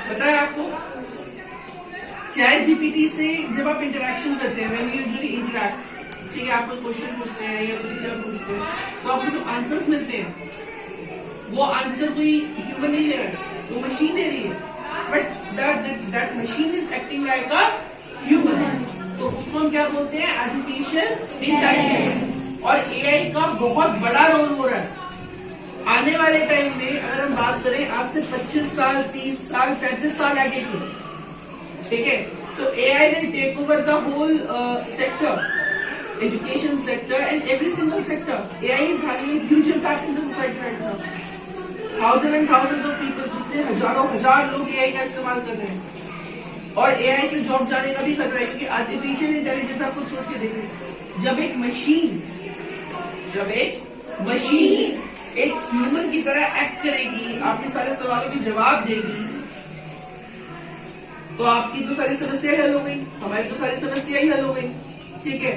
पता है आपको चैट जीपीटी से जब आप इंटरेक्शन करते हैं, व्हेन यू यूजुअली इंटरेक्ट, ठीक है, आप कोई क्वेश्चन पूछते हैं या कुछ भी आप पूछते हैं, तो आपको जो आंसर्स मिलते हैं वो आंसर कोई ह्यूमन नहीं दे रहा है, वो मशीन दे रही है, but that machine is acting like a human. तो उसको हम क्या बोलते हैं? Artificial intelligence. और एआई का बहुत बड़ा रोल हो रहा है आने वाले टाइम में। अगर हम बात करें आज से 25 साल, 30 साल, 35 साल आगे की, ठीक है, so AI will take over the whole sector, education sector and every single sector. AI is having a huge impact in the society right now. Thousands and thousands of people, कितने हजारों हजार लोग AI का इस्तेमाल कर रहे हैं। और AI से जॉब जाने का भी खतरा है, क्योंकि आर्टिफिशियल इंटेलिजेंस, आपको सोच के देखिए, जब एक मशीन एक ह्यूमन की तरह एक्ट करेगी, आपके सारे सवालों के जवाब देगी, तो आपकी तो सारी समस्या हल हो गई, हमारी तो सारी समस्या ही हल हो गई, ठीक है।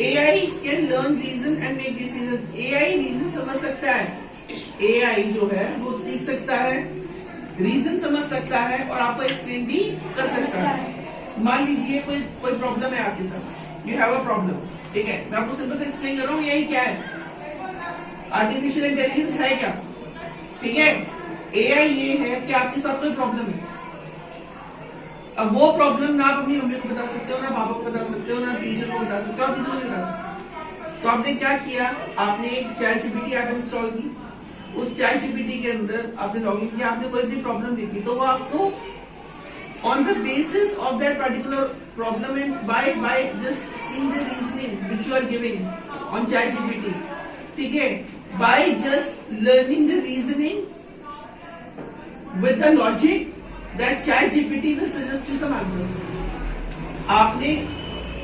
AI can learn reason and make decisions. AI reason समझ सकता है, AI जो है वो सीख सकता है, रीजन समझ सकता है और आपको एक्सप्लेन भी कर सकता है। मान लीजिए कोई प्रॉब्लम है आपके साथ, यू हैव अ प्रॉब्लम, ठीक है, मैं आपको सिंपल से एक्सप्लेन कर रहा हूँ यही क्या है, आर्टिफिशियल इंटेलिजेंस है क्या, ठीक है। AI ये है कि आपके साथ कोई प्रॉब्लम है, अब वो प्रॉब्लम ना आप अपनी मम्मी को बता सकते हो, ना पापा को बता सकते हो, ना टीचर को बता सकते हो, आप किसी को नहीं बता सकते। तो आपने क्या किया, आपने एक चैट जीपीटी ऐप इंस्टॉल की, उस चैट जीपीटी के अंदर आपने लॉगिन किया, आपने कोई भी प्रॉब्लम देखी, तो वो आपको on the basis of that particular problem and by just seeing the reasoning which you are giving on Chat GPT, ठीक है, by just learning the reasoning with the logic, that ChatGPT will suggest you some answers. आपने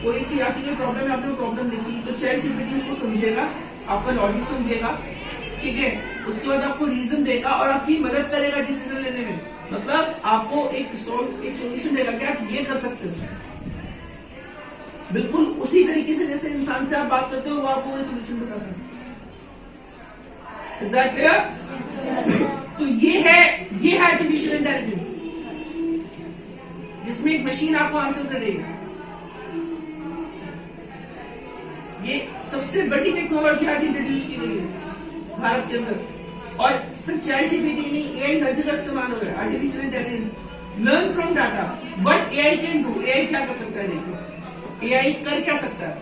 कोई चीज, आपकी कोई problem है, आपने problem लिखी, तो ChatGPT उसको समझेगा, आपका लॉजिक समझेगा, ठीक है, उसके बाद आपको रीजन देगा और आपकी मदद करेगा डिसीजन लेने में। मतलब आपको एक सॉल्यूशन देगा कि आप ये कर सकते हो, बिल्कुल उसी तरीके से जैसे इंसान से आप बात करते हो, वो आपको सॉल्यूशन बताता है। Is that clear? तो ये है आर्टिफिशियल इंटेलिजेंस, जिसमें एक मशीन आपको आंसर कर रही है। ये सबसे बड़ी टेक्नोलॉजी आज इंट्रोड्यूस की गई है भारत के अंदर, और सिर्फ चैट जीपीटी नहीं, AI हर जगह इस्तेमाल हो रहा है। Artificial intelligence learn from data, what AI can do. AI क्या कर सकता है? देखिए AI कर क्या सकता है,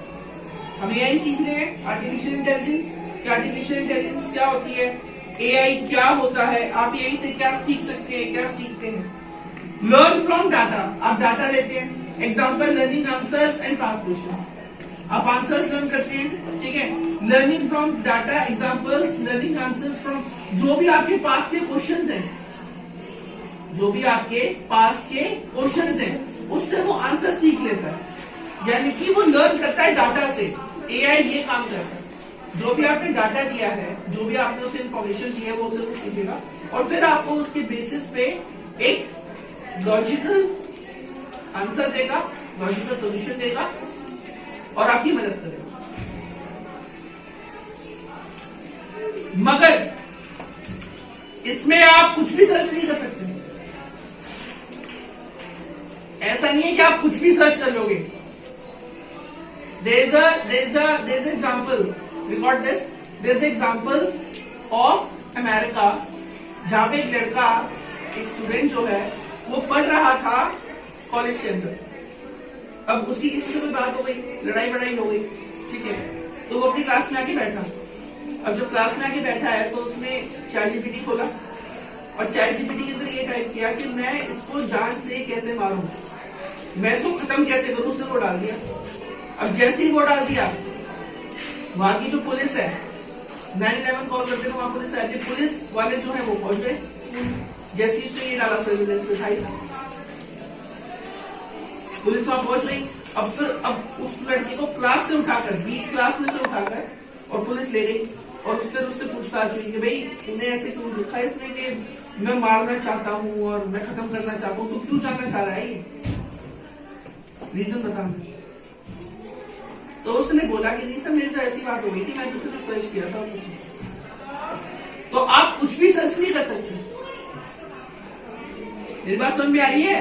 हम AI सीख रहे हैं आर्टिफिशियल इंटेलिजेंस। आर्टिफिशियल इंटेलिजेंस क्या होती है, AI क्या होता है, आप AI से क्या सीख सकते हैं, क्या सीखते हैं। लर्न फ्रॉम डाटा, आप डाटा लेते हैं, example learning answers and past question, आप आंसर्स लर्न करते हैं, ठीक है। Learning from data, examples, learning answers from जो भी आपके पास के क्वेश्चंस हैं, जो भी आपके पास के क्वेश्चंस हैं, उससे वो आंसर सीख लेता है, यानी कि वो लर्न करता है डाटा से। AI ये काम करता है, जो भी आपने डाटा दिया है, जो भी आपने उसे इंफॉर्मेशन दी है, वो उसे वो सीखेगा और फिर आपको उसके बेसिस पे एक लॉजिकल आंसर देगा, लॉजिकल सॉल्यूशन देगा और आपकी मदद करेगा। मगर इसमें आप कुछ भी सर्च नहीं कर सकते, ऐसा नहीं है कि आप कुछ भी सर्च कर लोगे। there's a example, record this, there's an example of America, जहां पे एक लड़का, एक स्टूडेंट जो है, वो पढ़ रहा था कॉलेज के अंदर। अब उसकी किसी से कोई बात हो गई, लड़ाई वड़ाई हो गई, ठीक है, तो वो अपनी क्लास में आके बैठा। अब जब क्लास में आके बैठा है तो उसने चैट जीपीटी खोला और चैट जीपीटी के अंदर ये टाइप किया कि मैं इसको जान से कैसे मारूं, मैं इसको खत्म कैसे करूं, उसने वो डाल दिया। अब जैसे ही वो डाल दिया, वहां की जो पुलिस है, 911 कॉल करते वहां पुलिस आती है, पुलिस वाले जो है वो पहुंच गए, जैसे ही उसने ये डाला सर्विलेंस में उठाई, पुलिस वहां पहुंच गई। अब उस लड़के को क्लास से उठाकर, बीच क्लास में से उठाकर और पुलिस ले गई और उससे पूछताछ हुई कि भाई तूने ऐसे क्यों लिखा है इसमें कि मैं मारना चाहता हूँ और मैं खत्म करना चाहता हूँ, तो क्यों जानना चाह रहा है, ये रीजन बता। तो उसने बोला कि नहीं सर, मेरी तो ऐसी बात हो गई थी, मैं तो सिर्फ सर्च किया था कुछ नहीं। तो आप कुछ भी सर्च नहीं कर सकते, मेरी बात समझ में आ रही है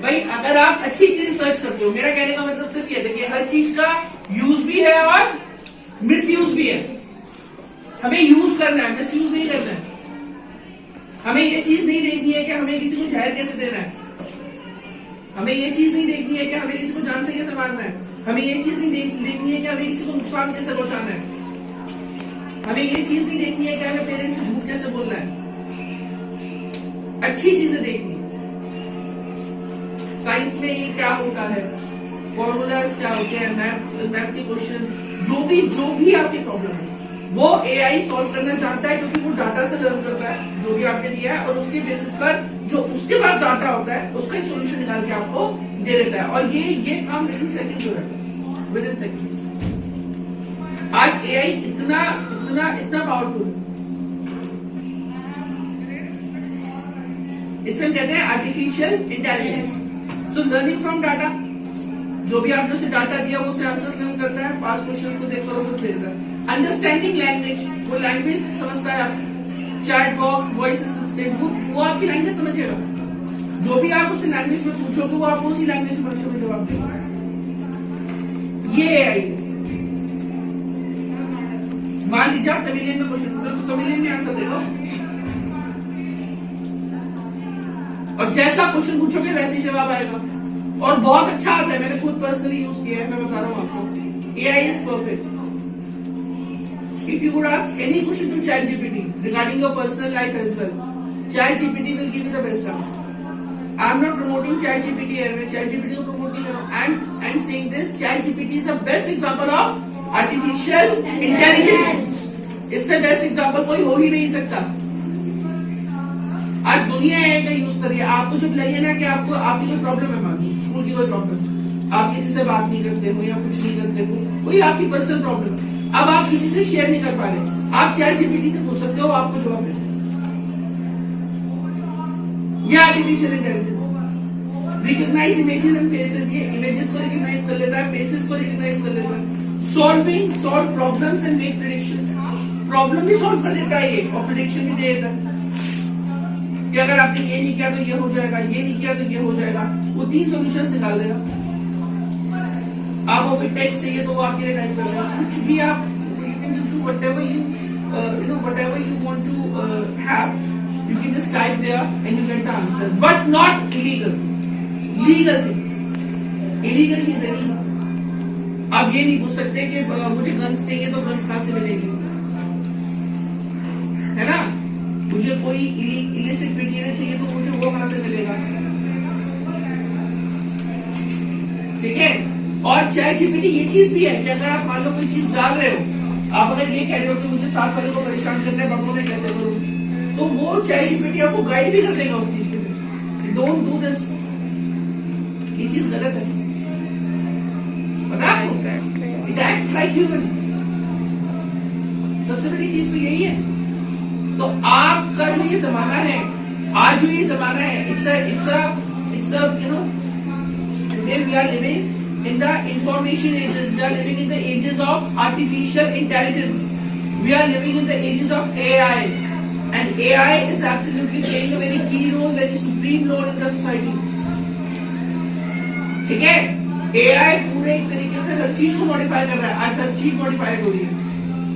भाई? अगर आप अच्छी चीज सर्च करते हो, मेरा कहने का मतलब सिर्फ ये है कि हर चीज का यूज भी है और मिस यूज भी है। हमें यूज करना है, मिस यूज नहीं करना है। हमें ये चीज नहीं देखनी है कि हमें किसी को जहर कैसे देना है। हमें ये चीज नहीं देखनी है कि हमें किसी को जान से कैसे मारना है। हमें ये चीज नहीं देखनी है कि हमें किसी को नुकसान कैसे पहुंचाना है। हमें ये चीज नहीं देखनी है कि हमें पेरेंट्स से झूठ कैसे बोलना है। अच्छी चीजें देखनी है। साइंस में ये क्या होता है, फॉर्मूलाज क्या होते हैं, मैथ्स के क्वेश्चन, जो भी आपकी प्रॉब्लम है वो एआई सॉल्व करना चाहता है, क्योंकि वो डाटा से लर्न करता है जो भी आपने दिया है, और उसके बेसिस पर जो उसके पास डाटा होता है उसका ही सोल्यूशन निकाल के आपको दे देता है। और ये काम विद इन सेकंड हो रहा है, विद इन सेकंड। आज एआई इतना इतना इतना पावरफुल, इसे हम कहते हैं artificial intelligence. So learning from data, जो भी आपने उसे डाटा दिया वो उसे आंसर्स लर्न करता है, पास्ट क्वेश्चंस को देखकर वो दे देता है। अंडरस्टैंडिंग लैंग्वेज, वो लैंग्वेज समझता है आप, चैट बॉक्स, वॉइस असिस्टेंट, वो आपकी लैंग्वेज समझेगा। जो भी आप उसे लैंग्वेज में पूछोगे वो आपको उसी लैंग्वेज में परीक्षा में जवाब देगा। ये एआई। मान लीजिए आप तमिलियन में क्वेश्चन पूछो तो तमिलियन में आंसर देगा, और जैसा क्वेश्चन पूछोगे वैसे ही जवाब आएगा, और बहुत अच्छा आता है। मैंने खुद पर्सनली यूज किया है, मैं बता रहा हूँ आपको। AI is perfect. If you would ask any question to ChatGPT regarding your personal life as well, ChatGPT will give you the best answer. I'm not promoting ChatGPT here, मैं ChatGPT को promote नहीं कर रहा हूँ. I'm saying this, ChatGPT is the best example of artificial intelligence. इससे best example कोई हो ही नहीं सकता। आज दुनिया AI का यूज कर रही है। आपको जब लगे ना कि आपकी कोई प्रॉब्लम है, मान स्कूल की कोई प्रॉब्लम, आप किसी से बात नहीं करते हो या कुछ नहीं करते हो, कोई आपकी पर्सनल प्रॉब्लम है, अब आप किसी से शेयर नहीं कर पा रहे, आप ChatGPT से पूछ सकते हो, आपको जवाब देते। ये artificial intelligence. Recognise images and faces, ये इमेजेस को रिकॉग्नाइज कर लेता है, फेसेस को रिकॉग्नाइज कर लेता है। Solve problems and make prediction, problem भी सॉल्व कर देता है ये, और प्रेडिक्शन भी दे देता है कि अगर आपने ये नहीं किया तो ये हो जाएगा, ये नहीं किया तो ये हो जाएगा। वो 3 सॉल्यूशंस निकाल देगा। आपको कोई टेक्स्ट चाहिए तो वो आपके लिए टाइप कर देगा। कुछ भी आप you can just do whatever you want to have, you can just type there and you get the answer, but not illegal. Legal things, illegal चीजें नहीं। आप ये नहीं पूछ सकते कि मुझे गन्स चाहिए तो गन्स कहाँ से मिलेंगे, है ना? मुझे कोई इलिसिट मटेरियल चाहिए तो मुझे वो कहाँ से मिलेगा, ठीक है? और ChatGPT ये चीज भी है कि अगर आप मान लो कोई चीज डाल रहे हो, आप अगर ये कह रहे हो कि मुझे 7 वाले को परेशान करना है, बंगलों में कैसे करूं, तो वो ChatGPT आपको गाइड भी कर देगा उस चीज के लिए। डोंट डू दिस, ये चीज गलत है, पता आपको? It acts like human. सबसे बड़ी चीज तो यही है। तो आपका जो ये जमाना है, आज जो ये जमाना है, it's a you know, today we are living in the information ages, we are living in the ages of artificial intelligence, we are living in the ages of AI, and AI is absolutely playing a very key role, very supreme role in the society. ठीक है? AI पूरे एक तरीके से हर चीज को modify कर रहा है। आज हर चीज मॉडिफाइड हो रही है,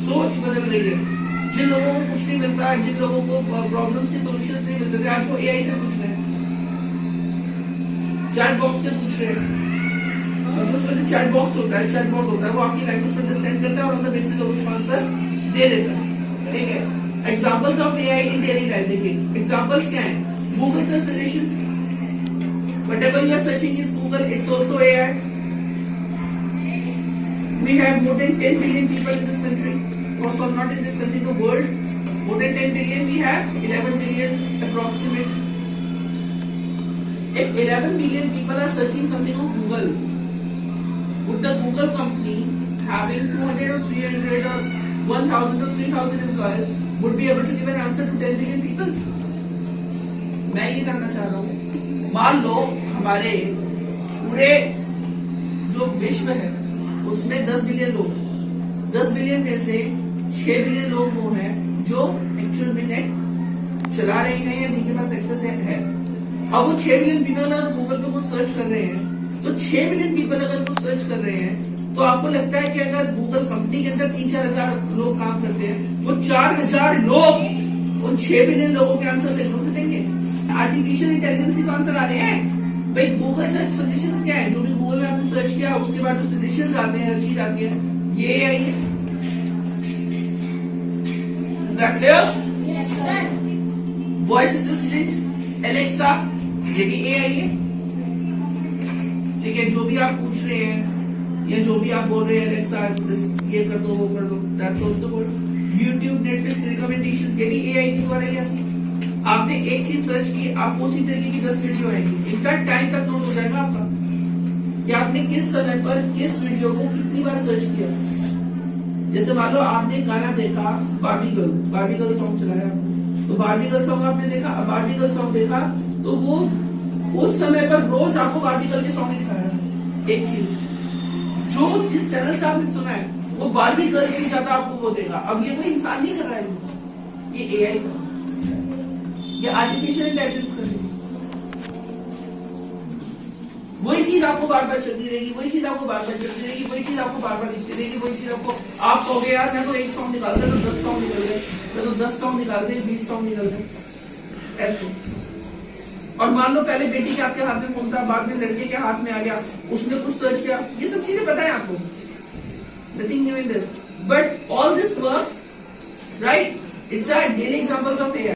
सोच बदल रही है। जिन लोगों को कुछ नहीं मिलता, जिन लोगों को प्रॉब्लम्स के सॉल्यूशंस नहीं मिलते थे, आज वो AI से पूछ रहे हैं, चैट बॉक्स से पूछ रहे हैं। उसका जो चैट बॉक्स होता है, चैट बॉट होता है, वो आपकी लैंग्वेज को अंडरस्टैंड करता है और ऑन द बेसिस ऑफ उसका आंसर दे देता है, ठीक है? Examples of AI in daily life देखिए। एग्जांपल्स क्या हैं? Google search suggestion, whatever you are searching is Google, it's also AI. We have more than 10 billion people in this country, also not in this country, the world. More than 10 billion, we have 11 billion approximate. If 11 billion people are searching something on Google, would the Google company having 200 or 300 or 1,000 or 3,000 employees would be able to give an answer to 10 billion people? मैं ये जानना चाह रहा हूँ, मान लो हमारे पूरे जो विश्व है उसमें 10 बिलियन लोग, 10 बिलियन में से 6 बिलियन लोग वो हैं जो एक्चुअल में नेट चला रहे हैं या जिनके पास एक्सेस है। अब वो 6 मिलियन पीपल अगर गूगल पे कुछ सर्च कर रहे हैं, तो 6 मिलियन पीपल अगर कुछ सर्च कर रहे हैं, तो आपको लगता है कि अगर गूगल कंपनी के अंदर 3-4 हजार लोग काम करते हैं, वो 4,000 लोग उन 6 मिलियन लोगों के आंसर देखो से देंगे। आर्टिफिशियल इंटेलिजेंस ही तो आंसर आ रहे हैं भाई। गूगल सर्च सजेशंस क्या है, जो भी गूगल में आपने सर्च किया उसके बाद जो सजेशंस आते हैं, हर चीज आती है, ये AI है। Is that clear? Yes, sir. Voice assistant Alexa, ये भी AI है। ठीक है, जो भी आप पूछ रहे हैं या जो भी आप बोल रहे हैं, एलेक्सा ये कर दो, वो कर दो, that's also good. YouTube, Netflix recommendations, ये भी AI की हो रही है। आपने एक चीज सर्च की, आपको उसी तरीके की 10 वीडियो आएंगी। इनफैक्ट टाइम तक नोट हो जाएगा आपका कि आपने किस समय पर किस वीडियो को कितनी बार सर्च किया। जैसे मान लो आपने गाना देखा बार्बी गर्ल सॉन्ग चलाया, तो बार्बी गर्ल सॉन्ग आपने देखा, बार्बी गर्ल सॉन्ग देखा, तो वो उस समय पर रोज आपको बार्बी गर्ल के सॉन्ग दिखाया। एक चीज जो जिस चैनल से आपने सुना है, वो बार्बी गर्ल की ज्यादा आपको वो देगा। अब ये कोई इंसान नहीं कर रहा है, ये AI कर रहा है, ये आर्टिफिशियल इंटेलिजेंस कर रही है। वही चीज आपको बार बार चलती रहेगी, वही चीज आपको बार बार चलती रहेगी, वही चीज आपको बार बार दिखती रहेगी, वही चीज आपको, आप कहोगे यार मैं तो एक सॉन्ग निकाल दे तो 10 सॉन्ग निकल गए, मैं तो 10 सॉन्ग निकाल दे 20 सॉन्ग निकल गए ऐसे। और मान लो पहले बेटी के आपके हाथ में फोन था, बाद में लड़के के हाथ में आ गया, उसने कुछ सर्च किया, ये सब चीजें पता है आपको, nothing new in this, but all this works right, it's a daily examples of AI।